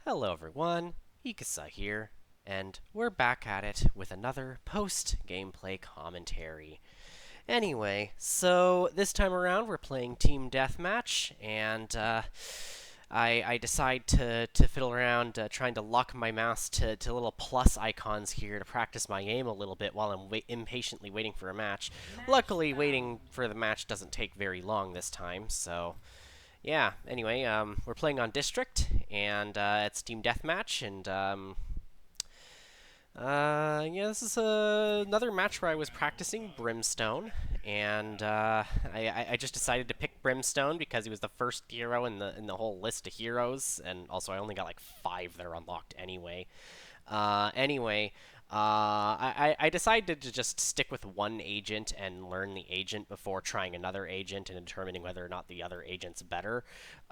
Hello everyone, Ikasa here, and we're back at it with another post-gameplay commentary. Anyway, so this time around we're playing Team Deathmatch, and I decide to fiddle around trying to lock my mouse to little plus icons here to practice my aim a little bit while I'm impatiently waiting for a match. Luckily, waiting for the match doesn't take very long this time, so... Yeah, anyway, we're playing on District, and it's Team Deathmatch, and yeah, this is another match where I was practicing Brimstone, and I just decided to pick Brimstone because he was the first hero in the whole list of heroes, and also I only got like 5 that are unlocked anyway. I decided to just stick with one agent and learn the agent before trying another agent and determining whether or not the other agent's better.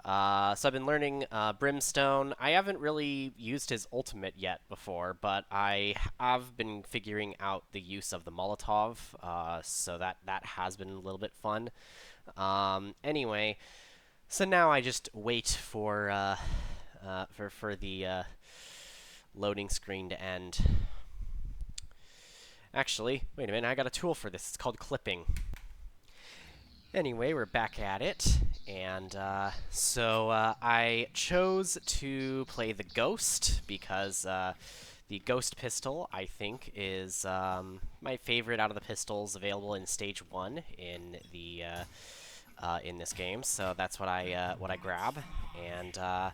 So I've been learning Brimstone. I haven't really used his ultimate yet before, but I have been figuring out the use of the Molotov, so that has been a little bit fun. Anyway, so now I just wait for the loading screen to end. Actually, wait a minute, I got a tool for this. It's called clipping. Anyway, we're back at it, and so I chose to play the Ghost because the Ghost pistol, I think, is my favorite out of the pistols available in Stage 1 in the in this game. So that's what I grab, and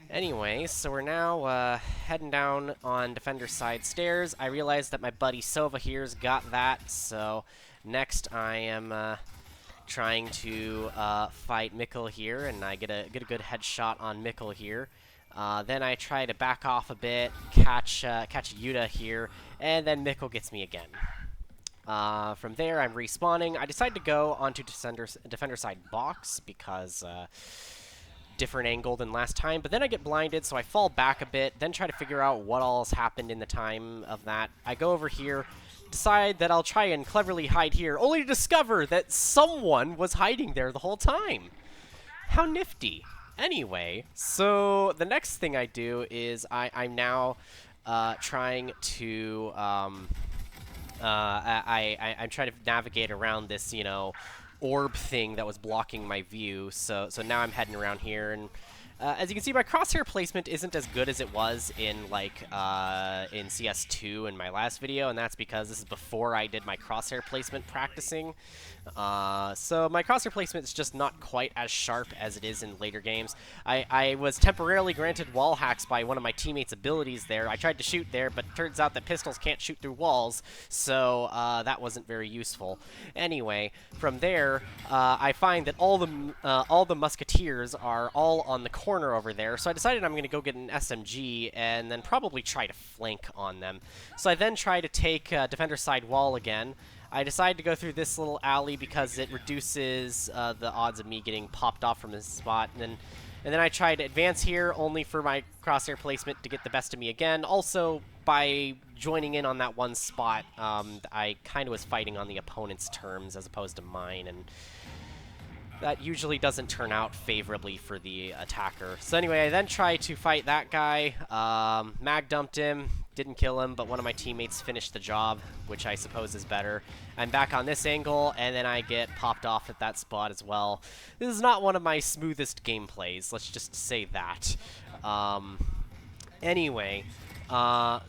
anyway, so we're now heading down on Defender's side stairs. I realized that my buddy Sova here's got that, so next I am trying to fight Mikkel here, and I get a good headshot on Mikkel here. Then I try to back off a bit, catch Yuta here, and then Mikkel gets me again. From there, I'm respawning. I decide to go onto defender side box because different angle than last time, but then I get blinded, so I fall back a bit, then try to figure out what all has happened in the time of that. I go over here, decide that I'll try and cleverly hide here, only to discover that someone was hiding there the whole time. How nifty. Anyway, so the next thing I do is I'm now trying to I'm trying to navigate around this, you know, orb thing that was blocking my view, so now I'm heading around here, and as you can see, my crosshair placement isn't as good as it was in in CS2 in my last video, and that's because this is before I did my crosshair placement practicing. So my crosshair placement is just not quite as sharp as it is in later games. I was temporarily granted wall hacks by one of my teammates' abilities there. I tried to shoot there, but it turns out that pistols can't shoot through walls, so that wasn't very useful. Anyway, from there, I find that all the musketeers are all on the corner over there, so I decided I'm going to go get an SMG and then probably try to flank on them. So I then try to take defender side wall again. I decide to go through this little alley because it reduces the odds of me getting popped off from this spot, and then I try to advance here only for my crosshair placement to get the best of me again. Also, by joining in on that one spot, I kind of was fighting on the opponent's terms as opposed to mine, and that usually doesn't turn out favorably for the attacker. So anyway, I then try to fight that guy. Mag dumped him, didn't kill him, but one of my teammates finished the job, which I suppose is better. I'm back on this angle, and then I get popped off at that spot as well. This is not one of my smoothest gameplays, let's just say that. Anyway,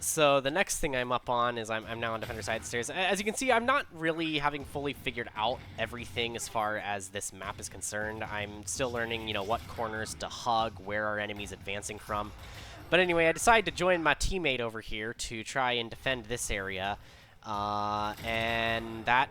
so the next thing I'm up on is I'm now on defender side stairs. As you can see, I'm not really having fully figured out everything as far as this map is concerned. I'm still learning, you know, what corners to hug, where our enemies advancing from. But anyway, I decided to join my teammate over here to try and defend this area, and that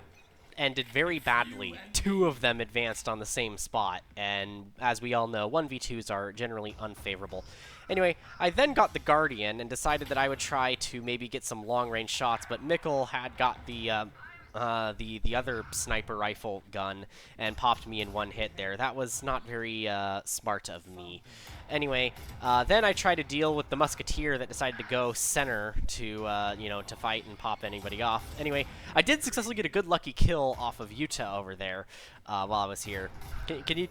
ended very badly. 2 of them advanced on the same spot, and as we all know, 1v2s are generally unfavorable. Anyway, I then got the Guardian and decided that I would try to maybe get some long-range shots, but Mikkel had got the the other sniper rifle gun and popped me in one hit there. That was not very smart of me. Anyway, then I tried to deal with the musketeer that decided to go center to to fight and pop anybody off. Anyway, I did successfully get a good lucky kill off of Utah over there while I was here. Can you?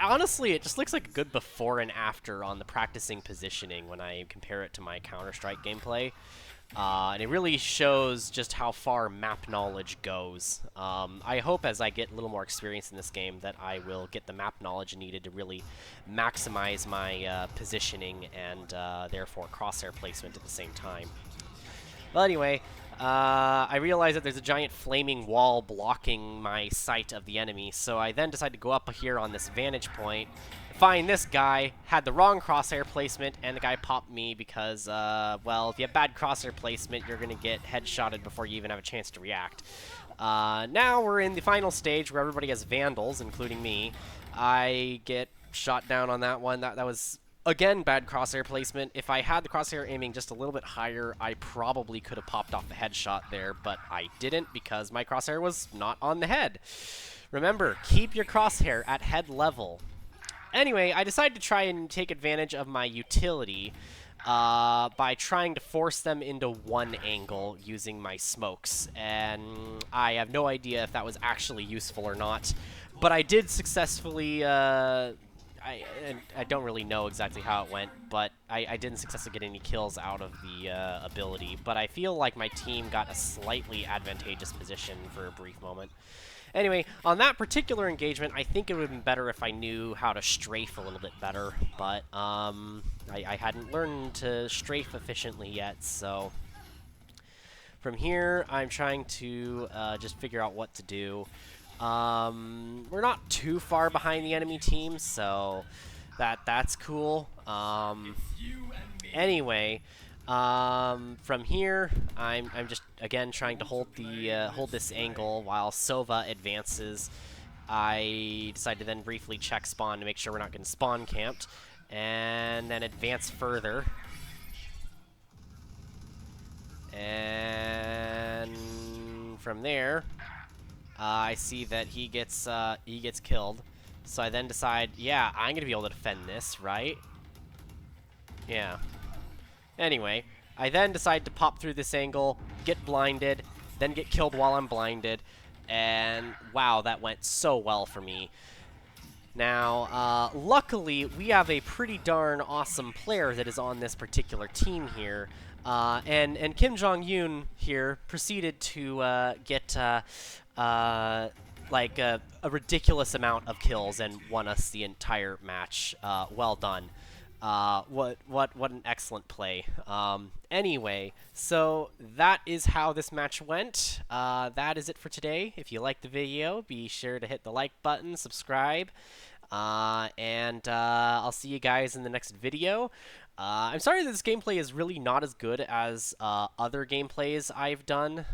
Honestly, it just looks like a good before and after on the practicing positioning when I compare it to my Counter-Strike gameplay. And it really shows just how far map knowledge goes. I hope as I get a little more experience in this game that I will get the map knowledge needed to really maximize my positioning and therefore crosshair placement at the same time. Well, anyway, I realize that there's a giant flaming wall blocking my sight of the enemy, so I then decide to go up here on this vantage point, find this guy, had the wrong crosshair placement, and the guy popped me because, well, if you have bad crosshair placement, you're going to get headshotted before you even have a chance to react. Now we're in the final stage where everybody has vandals, including me. I get shot down on that one. That was, again, bad crosshair placement. If I had the crosshair aiming just a little bit higher, I probably could have popped off the headshot there, but I didn't because my crosshair was not on the head. Remember, keep your crosshair at head level. Anyway, I decided to try and take advantage of my utility by trying to force them into one angle using my smokes, and I have no idea if that was actually useful or not, but I did successfully, I don't really know exactly how it went, but I didn't successfully get any kills out of the ability, but I feel like my team got a slightly advantageous position for a brief moment. Anyway, on that particular engagement, I think it would have been better if I knew how to strafe a little bit better, but I hadn't learned to strafe efficiently yet, so from here, I'm trying to just figure out what to do. We're not too far behind the enemy team, so that's cool. Anyway, from here, I'm just again trying to hold this angle while Sova advances. I decide to then briefly check spawn to make sure we're not getting spawn camped, and then advance further. And from there, I see that he gets killed. So I then decide, yeah, I'm gonna be able to defend this, right? Yeah. Anyway, I then decide to pop through this angle, get blinded, then get killed while I'm blinded, and wow, that went so well for me. Now, luckily, we have a pretty darn awesome player that is on this particular team here, and Kim Jong-un here proceeded to get like a ridiculous amount of kills and won us the entire match. Well done. What an excellent play. Anyway, so that is how this match went. That is it for today. If you liked the video, be sure to hit the like button, subscribe, and I'll see you guys in the next video. I'm sorry that this gameplay is really not as good as other gameplays I've done.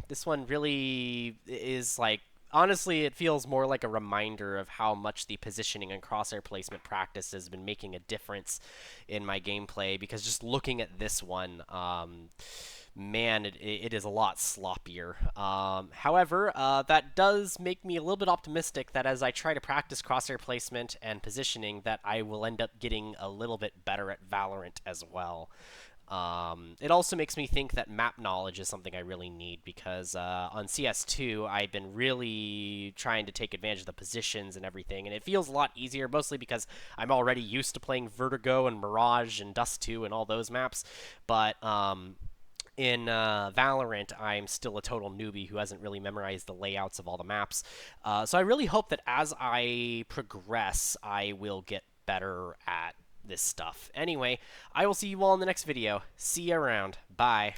This one really is like, honestly, it feels more like a reminder of how much the positioning and crosshair placement practice has been making a difference in my gameplay, because just looking at this one, man, it is a lot sloppier. However, that does make me a little bit optimistic that as I try to practice crosshair placement and positioning, that I will end up getting a little bit better at Valorant as well. It also makes me think that map knowledge is something I really need, because on CS2, I've been really trying to take advantage of the positions and everything, and it feels a lot easier, mostly because I'm already used to playing Vertigo and Mirage and Dust 2 and all those maps, but in Valorant, I'm still a total newbie who hasn't really memorized the layouts of all the maps. So I really hope that as I progress, I will get better at this stuff. Anyway, I will see you all in the next video. See you around. Bye.